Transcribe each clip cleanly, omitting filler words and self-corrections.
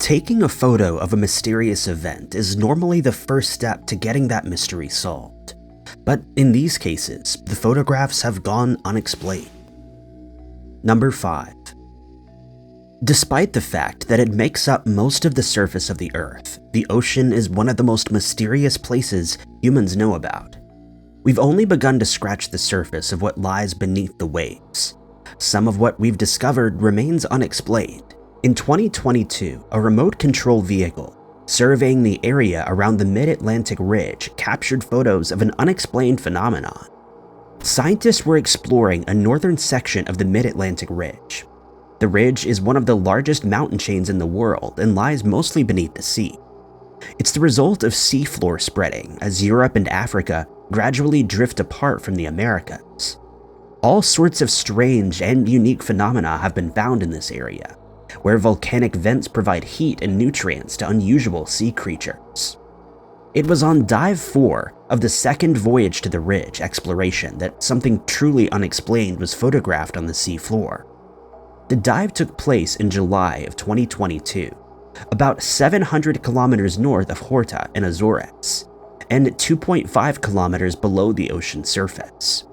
Taking a photo of a mysterious event is normally the first step to getting that mystery solved. But in these cases, the photographs have gone unexplained. Number 5. Despite the fact that it makes up most of the surface of the Earth, the ocean is one of the most mysterious places humans know about. We've only begun to scratch the surface of what lies beneath the waves. Some of what we've discovered remains unexplained. In 2022, a remote control vehicle surveying the area around the Mid-Atlantic Ridge captured photos of an unexplained phenomenon. Scientists were exploring a northern section of the Mid-Atlantic Ridge. The ridge is one of the largest mountain chains in the world and lies mostly beneath the sea. It's the result of seafloor spreading as Europe and Africa gradually drift apart from the Americas. All sorts of strange and unique phenomena have been found in this area, where volcanic vents provide heat and nutrients to unusual sea creatures. It was on Dive 4 of the second voyage to the ridge exploration that something truly unexplained was photographed on the sea floor. The dive took place in July of 2022, about 700 kilometers north of Horta in Azores, and 2.5 kilometers below the ocean surface.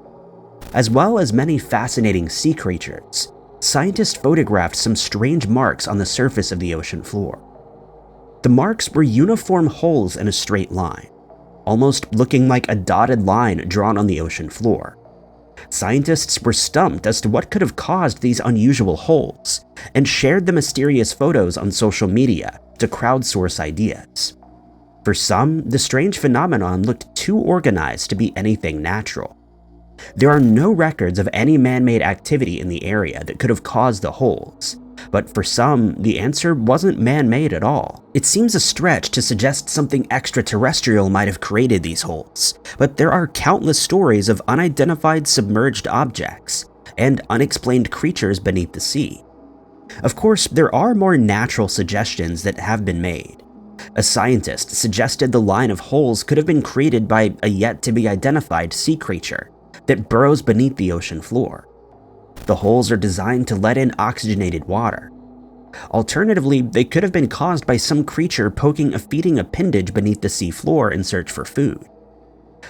As well as many fascinating sea creatures, scientists photographed some strange marks on the surface of the ocean floor. The marks were uniform holes in a straight line, almost looking like a dotted line drawn on the ocean floor. Scientists were stumped as to what could have caused these unusual holes, and shared the mysterious photos on social media to crowdsource ideas. For some, the strange phenomenon looked too organized to be anything natural. There are no records of any man-made activity in the area that could have caused the holes, but for some, the answer wasn't man-made at all. It seems a stretch to suggest something extraterrestrial might have created these holes, but there are countless stories of unidentified submerged objects and unexplained creatures beneath the sea. Of course, there are more natural suggestions that have been made. A scientist suggested the line of holes could have been created by a yet-to-be-identified sea creature that burrows beneath the ocean floor. The holes are designed to let in oxygenated water. Alternatively, they could have been caused by some creature poking a feeding appendage beneath the sea floor in search for food.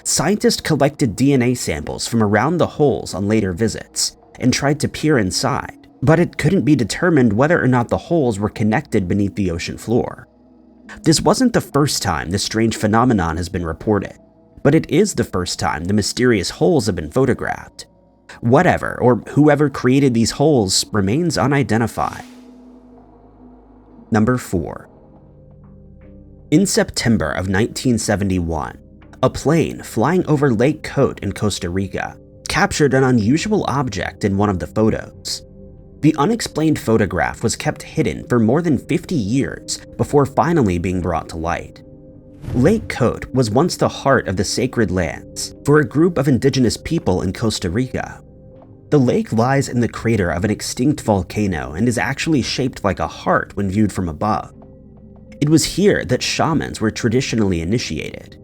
Scientists collected DNA samples from around the holes on later visits and tried to peer inside, but it couldn't be determined whether or not the holes were connected beneath the ocean floor. This wasn't the first time this strange phenomenon has been reported, but it is the first time the mysterious holes have been photographed. Whatever or whoever created these holes remains unidentified. Number 4. In September of 1971, a plane flying over Lake Cote in Costa Rica captured an unusual object in one of the photos. The unexplained photograph was kept hidden for more than 50 years before finally being brought to light. Lake Cote was once the heart of the sacred lands for a group of indigenous people in Costa Rica. The lake lies in the crater of an extinct volcano and is actually shaped like a heart when viewed from above. It was here that shamans were traditionally initiated.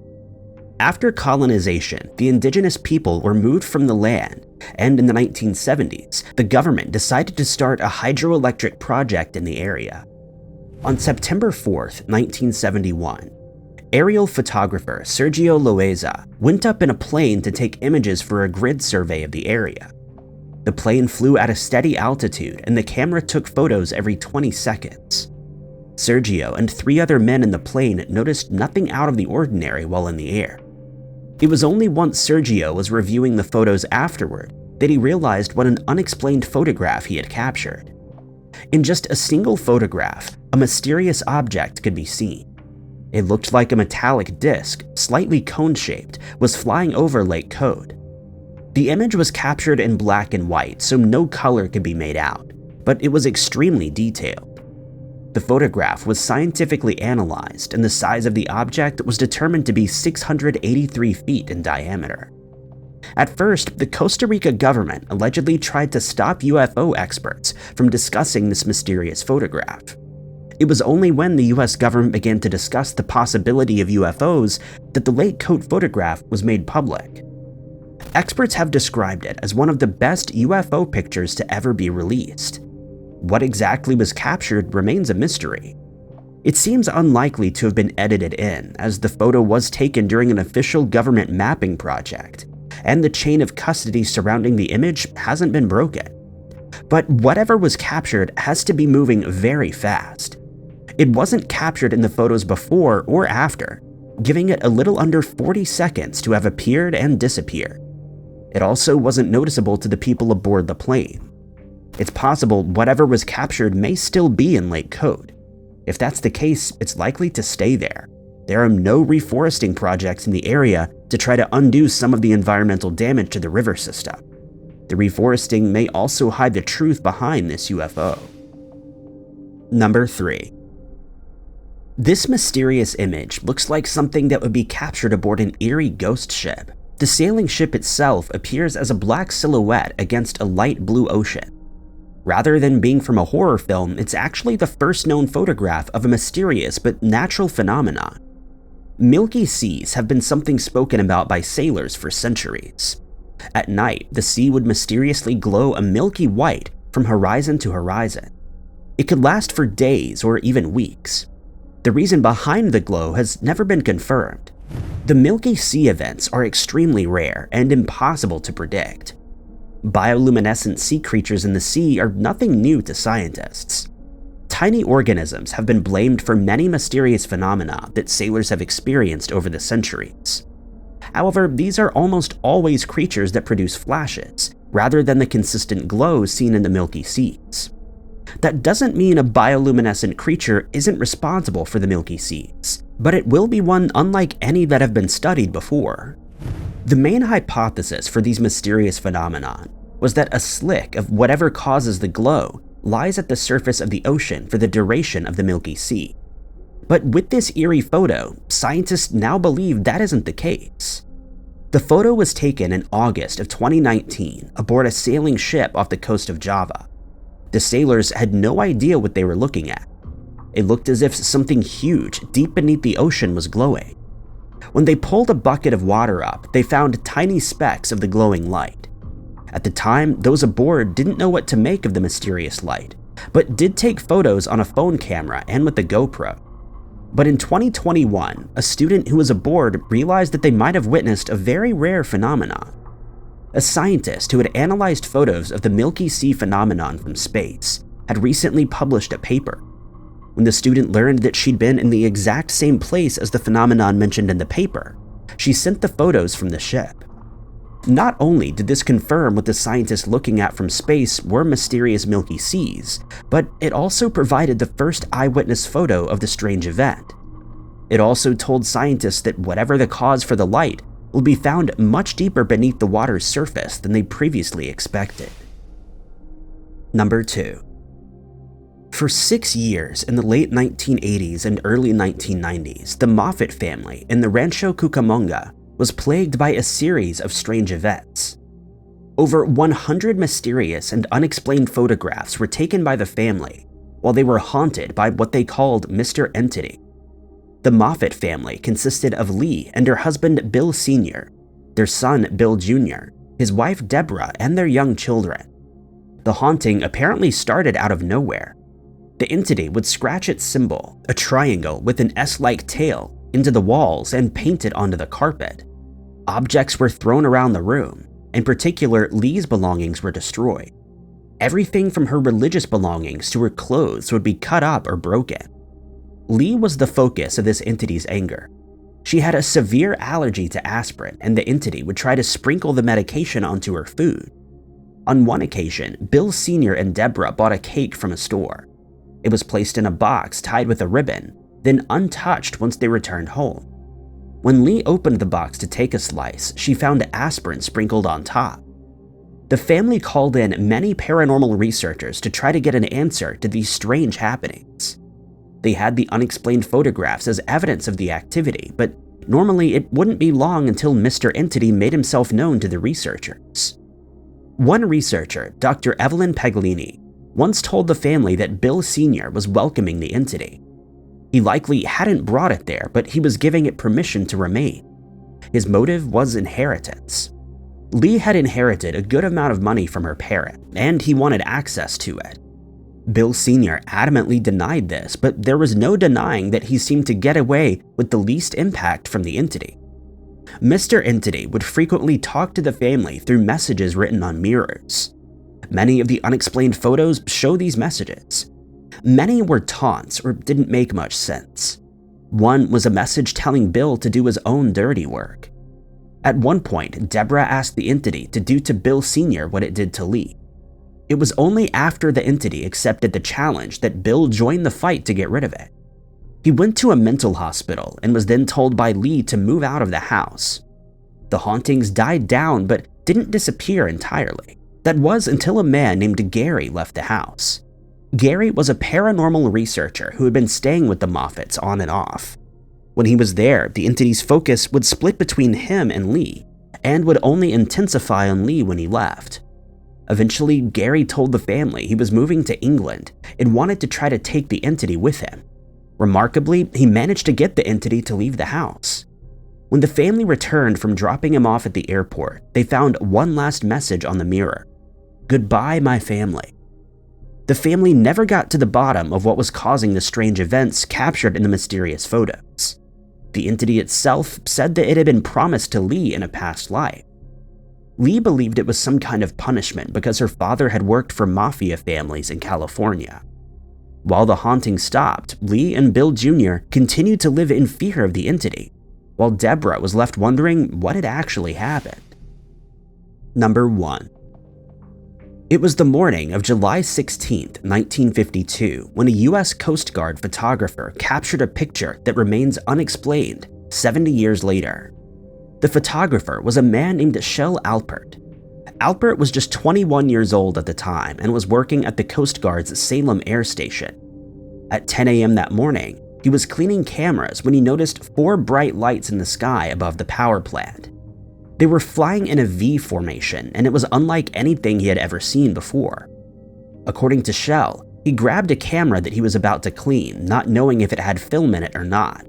After colonization, the indigenous people were moved from the land, and in the 1970s, the government decided to start a hydroelectric project in the area. On September 4th, 1971, aerial photographer Sergio Loaiza went up in a plane to take images for a grid survey of the area. The plane flew at a steady altitude and the camera took photos every 20 seconds. Sergio and 3 other men in the plane noticed nothing out of the ordinary while in the air. It was only once Sergio was reviewing the photos afterward that he realized what an unexplained photograph he had captured. In just a single photograph, a mysterious object could be seen. It looked like a metallic disc, slightly cone-shaped, was flying over Lake Cote. The image was captured in black and white, so no color could be made out, but it was extremely detailed. The photograph was scientifically analyzed, and the size of the object was determined to be 683 feet in diameter. At first, the Costa Rica government allegedly tried to stop UFO experts from discussing this mysterious photograph. It was only when the US government began to discuss the possibility of UFOs that the Lake Cote photograph was made public. Experts have described it as one of the best UFO pictures to ever be released. What exactly was captured remains a mystery. It seems unlikely to have been edited in, as the photo was taken during an official government mapping project, and the chain of custody surrounding the image hasn't been broken. But whatever was captured has to be moving very fast. It wasn't captured in the photos before or after, giving it a little under 40 seconds to have appeared and disappeared. It also wasn't noticeable to the people aboard the plane. It's possible whatever was captured may still be in Lake Code. If that's the case, it's likely to stay there. There are no reforesting projects in the area to try to undo some of the environmental damage to the river system. The reforesting may also hide the truth behind this UFO. Number 3. This mysterious image looks like something that would be captured aboard an eerie ghost ship. The sailing ship itself appears as a black silhouette against a light blue ocean. Rather than being from a horror film, it's actually the first known photograph of a mysterious but natural phenomenon. Milky seas have been something spoken about by sailors for centuries. At night, the sea would mysteriously glow a milky white from horizon to horizon. It could last for days or even weeks. The reason behind the glow has never been confirmed. The Milky Sea events are extremely rare and impossible to predict. Bioluminescent sea creatures in the sea are nothing new to scientists. Tiny organisms have been blamed for many mysterious phenomena that sailors have experienced over the centuries. However, these are almost always creatures that produce flashes, rather than the consistent glow seen in the Milky Seas. That doesn't mean a bioluminescent creature isn't responsible for the Milky Seas, but it will be one unlike any that have been studied before. The main hypothesis for these mysterious phenomena was that a slick of whatever causes the glow lies at the surface of the ocean for the duration of the Milky Sea. But with this eerie photo, scientists now believe that isn't the case. The photo was taken in August of 2019 aboard a sailing ship off the coast of Java. The sailors had no idea what they were looking at. It looked as if something huge deep beneath the ocean was glowing. When they pulled a bucket of water up, they found tiny specks of the glowing light. At the time, those aboard didn't know what to make of the mysterious light, but did take photos on a phone camera and with a GoPro. But in 2021, a student who was aboard realized that they might have witnessed a very rare phenomenon. A scientist who had analyzed photos of the Milky Sea phenomenon from space had recently published a paper. When the student learned that she'd been in the exact same place as the phenomenon mentioned in the paper, she sent the photos from the ship. Not only did this confirm what the scientists looking at from space were mysterious Milky Seas, but it also provided the first eyewitness photo of the strange event. It also told scientists that whatever the cause for the light will be found much deeper beneath the water's surface than they previously expected. Number 2. For 6 years in the late 1980s and early 1990s, the Moffat family in the Rancho Cucamonga was plagued by a series of strange events. Over 100 mysterious and unexplained photographs were taken by the family while they were haunted by what they called Mr. Entity. The Moffat family consisted of Lee and her husband Bill Sr., their son Bill Jr., his wife Deborah, and their young children. The haunting apparently started out of nowhere. The entity would scratch its symbol, a triangle with an S-like tail, into the walls and paint it onto the carpet. Objects were thrown around the room. In particular, Lee's belongings were destroyed. Everything from her religious belongings to her clothes would be cut up or broken. Lee was the focus of this entity's anger. She had a severe allergy to aspirin, and the entity would try to sprinkle the medication onto her food. On one occasion, Bill Sr. and Deborah bought a cake from a store. It was placed in a box tied with a ribbon, then untouched once they returned home. When Lee opened the box to take a slice, she found aspirin sprinkled on top. The family called in many paranormal researchers to try to get an answer to these strange happenings. They had the unexplained photographs as evidence of the activity, but normally it wouldn't be long until Mr. Entity made himself known to the researchers. One researcher, Dr. Evelyn Paglini, once told the family that Bill Sr. was welcoming the entity. He likely hadn't brought it there, but he was giving it permission to remain. His motive was inheritance. Lee had inherited a good amount of money from her parent, and he wanted access to it. Bill Sr. adamantly denied this, but there was no denying that he seemed to get away with the least impact from the entity. Mr. Entity would frequently talk to the family through messages written on mirrors. Many of the unexplained photos show these messages. Many were taunts or didn't make much sense. One was a message telling Bill to do his own dirty work. At one point, Deborah asked the entity to do to Bill Sr. what it did to Lee. It was only after the entity accepted the challenge that Bill joined the fight to get rid of it. He went to a mental hospital and was then told by Lee to move out of the house. The hauntings died down but didn't disappear entirely. That was until a man named Gary left the house. Gary was a paranormal researcher who had been staying with the Moffats on and off. When he was there, the entity's focus would split between him and Lee, and would only intensify on Lee when he left. Eventually, Gary told the family he was moving to England and wanted to try to take the entity with him. Remarkably, he managed to get the entity to leave the house. When the family returned from dropping him off at the airport, they found one last message on the mirror: "Goodbye, my family." The family never got to the bottom of what was causing the strange events captured in the mysterious photos. The entity itself said that it had been promised to Lee in a past life. Lee believed it was some kind of punishment because her father had worked for mafia families in California. While the haunting stopped, Lee and Bill Jr. continued to live in fear of the entity, while Deborah was left wondering what had actually happened. Number 1. It was the morning of July 16, 1952, when a U.S. Coast Guard photographer captured a picture that remains unexplained 70 years later. The photographer was a man named Shell Alpert. Alpert was just 21 years old at the time and was working at the Coast Guard's Salem Air Station. At 10 a.m. that morning, he was cleaning cameras when he noticed 4 bright lights in the sky above the power plant. They were flying in a V formation, and it was unlike anything he had ever seen before. According to Shell, he grabbed a camera that he was about to clean, not knowing if it had film in it or not.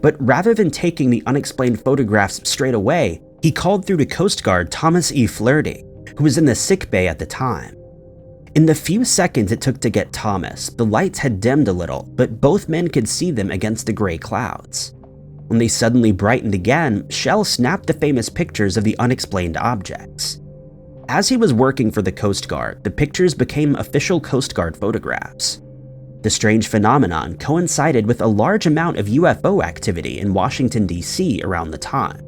But rather than taking the unexplained photographs straight away, he called through to Coast Guard Thomas E. Flaherty, who was in the sick bay at the time. In the few seconds it took to get Thomas, the lights had dimmed a little, but both men could see them against the gray clouds. When they suddenly brightened again, Shell snapped the famous pictures of the unexplained objects. As he was working for the Coast Guard, the pictures became official Coast Guard photographs. The strange phenomenon coincided with a large amount of UFO activity in Washington, D.C. around the time.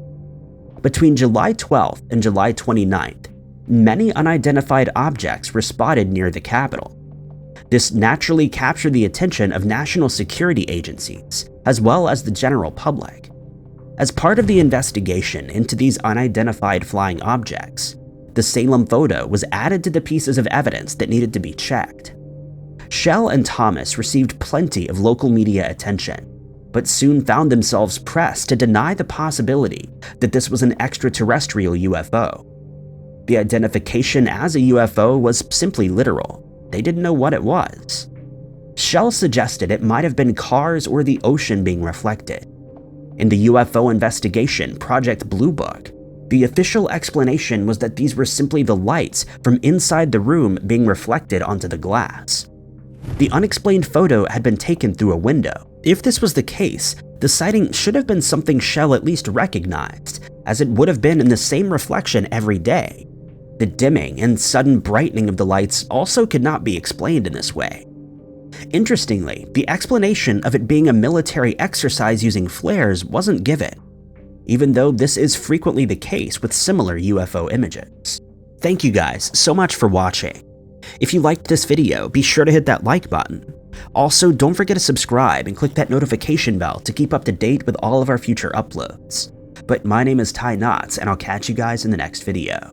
Between July 12th and July 29th, many unidentified objects were spotted near the Capitol. This naturally captured the attention of national security agencies, as well as the general public. As part of the investigation into these unidentified flying objects, the Salem photo was added to the pieces of evidence that needed to be checked. Shell and Thomas received plenty of local media attention, but soon found themselves pressed to deny the possibility that this was an extraterrestrial UFO. The identification as a UFO was simply literal. They didn't know what it was. Shell suggested it might have been cars or the ocean being reflected. In the UFO investigation Project Blue Book, the official explanation was that these were simply the lights from inside the room being reflected onto the glass. The unexplained photo had been taken through a window. If this was the case, the sighting should have been something Shell at least recognized, as it would have been in the same reflection every day. The dimming and sudden brightening of the lights also could not be explained in this way. Interestingly, the explanation of it being a military exercise using flares wasn't given, even though this is frequently the case with similar UFO images. Thank you guys so much for watching. If you liked this video, be sure to hit that like button. Also, don't forget to subscribe and click that notification bell to keep up to date with all of our future uploads. But my name is Ty Knotts, and I'll catch you guys in the next video.